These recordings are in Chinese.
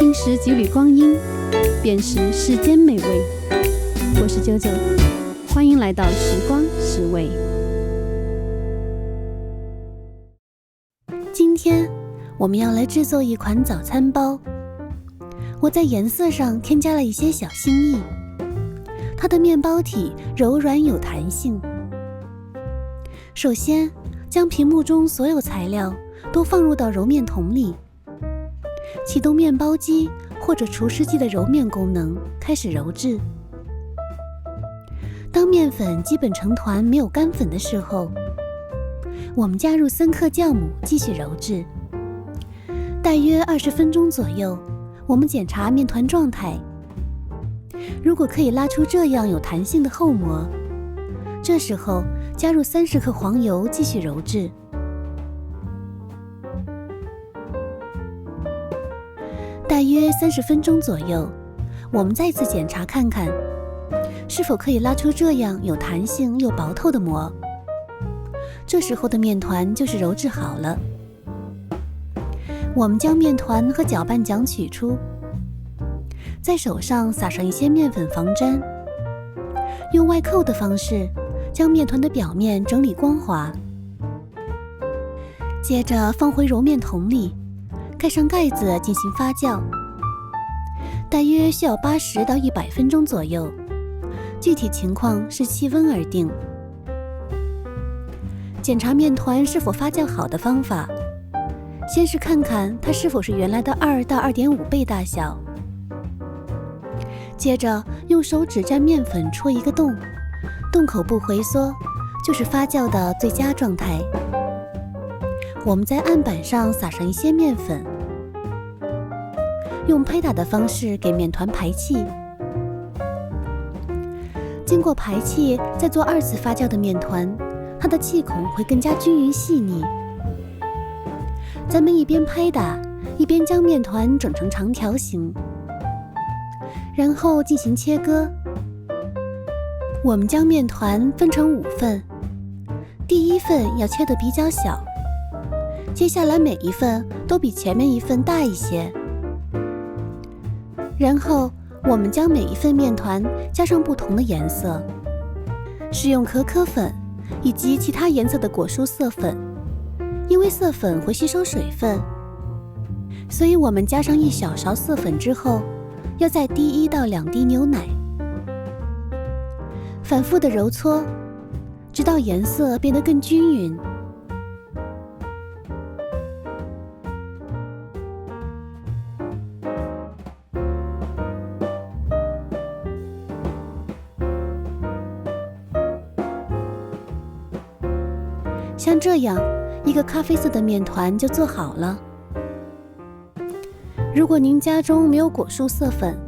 轻拾几缕光阴，辨识世间美味。我是啾啾，欢迎来到时光十味。今天我们要来制作一款早餐包，我在颜色上添加了一些小心意。它的面包体柔软有弹性。首先，将屏幕中所有材料都放入到揉面桶里，启动面包机或者除湿机的揉面功能，开始揉制。当面粉基本成团没有干粉的时候，我们加入3克酵母继续揉制。大约20分钟左右，我们检查面团状态。如果可以拉出这样有弹性的厚膜，这时候加入30克黄油继续揉制。大约30分钟左右，我们再次检查看看，是否可以拉出这样有弹性又薄透的膜。这时候的面团就是揉制好了。我们将面团和搅拌桨取出，在手上撒上一些面粉防粘，用外扣的方式将面团的表面整理光滑。接着放回揉面桶里，盖上盖子进行发酵，大约需要80到100分钟左右，具体情况视气温而定。检查面团是否发酵好的方法，先是看看它是否是原来的2到2.5倍大小，接着用手指沾面粉戳一个洞，洞口部回缩，就是发酵的最佳状态。我们在案板上撒上一些面粉，用拍打的方式给面团排气。经过排气再做2次发酵的面团，它的气孔会更加均匀细腻。咱们一边拍打，一边将面团整成长条形，然后进行切割。我们将面团分成5份，第1份要切得比较小，接下来每一份都比前面1份大一些。然后我们将每一份面团加上不同的颜色，使用可可粉以及其他颜色的果蔬色粉，因为色粉会吸收水分，所以我们加上1小勺色粉之后，要再滴1到2滴牛奶，反复的揉搓，直到颜色变得更均匀。像这样，一个咖啡色的面团就做好了。如果您家中没有果蔬色粉，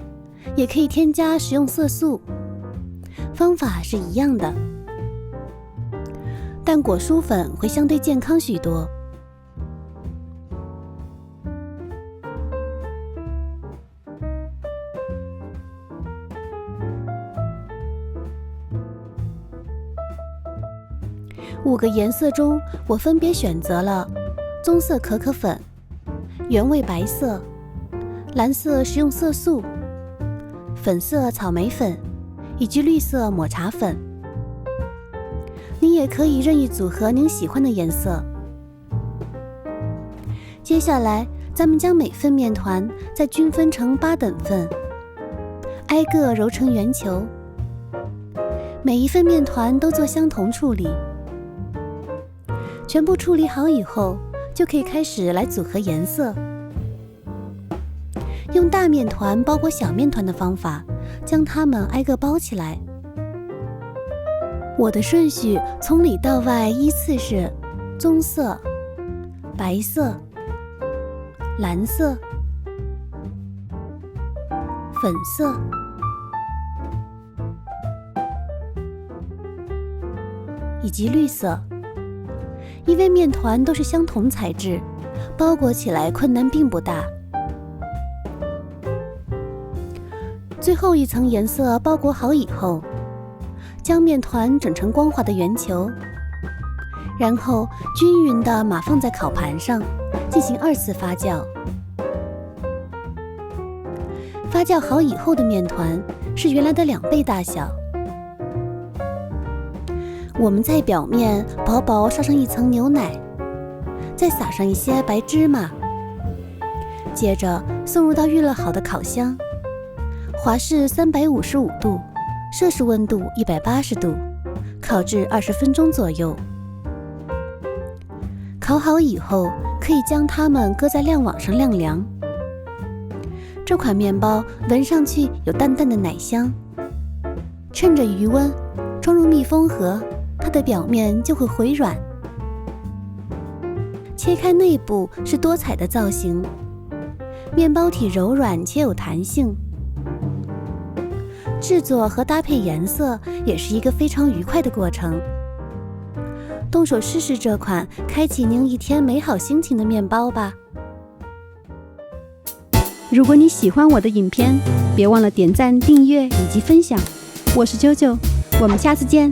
也可以添加食用色素，方法是一样的，但果蔬粉会相对健康许多。5个颜色中，我分别选择了棕色可可粉、原味白色、蓝色食用色素、粉色草莓粉以及绿色抹茶粉。您也可以任意组合您喜欢的颜色。接下来，咱们将每份面团再均分成8等份，挨个揉成圆球。每一份面团都做相同处理。全部处理好以后，就可以开始来组合颜色。用大面团包裹小面团的方法，将它们挨个包起来。我的顺序从里到外依次是棕色、白色、蓝色、粉色、以及绿色。因为面团都是相同材质，包裹起来困难并不大。最后一层颜色包裹好以后，将面团整成光滑的圆球，然后均匀地码放在烤盘上，进行2次发酵。发酵好以后的面团是原来的2倍大小。我们在表面薄薄刷上一层牛奶，再撒上一些白芝麻，接着送入到预热好的烤箱，华氏355度，摄氏温度180度，烤制20分钟左右。烤好以后，可以将它们搁在晾网上晾凉。这款面包闻上去有淡淡的奶香，趁着余温装入密封盒，它的表面就会回软。切开内部是多彩的造型，面包体柔软且有弹性。制作和搭配颜色也是一个非常愉快的过程。动手试试这款开启您一天美好心情的面包吧。如果你喜欢我的影片，别忘了点赞、订阅以及分享。我是啾啾，我们下次见。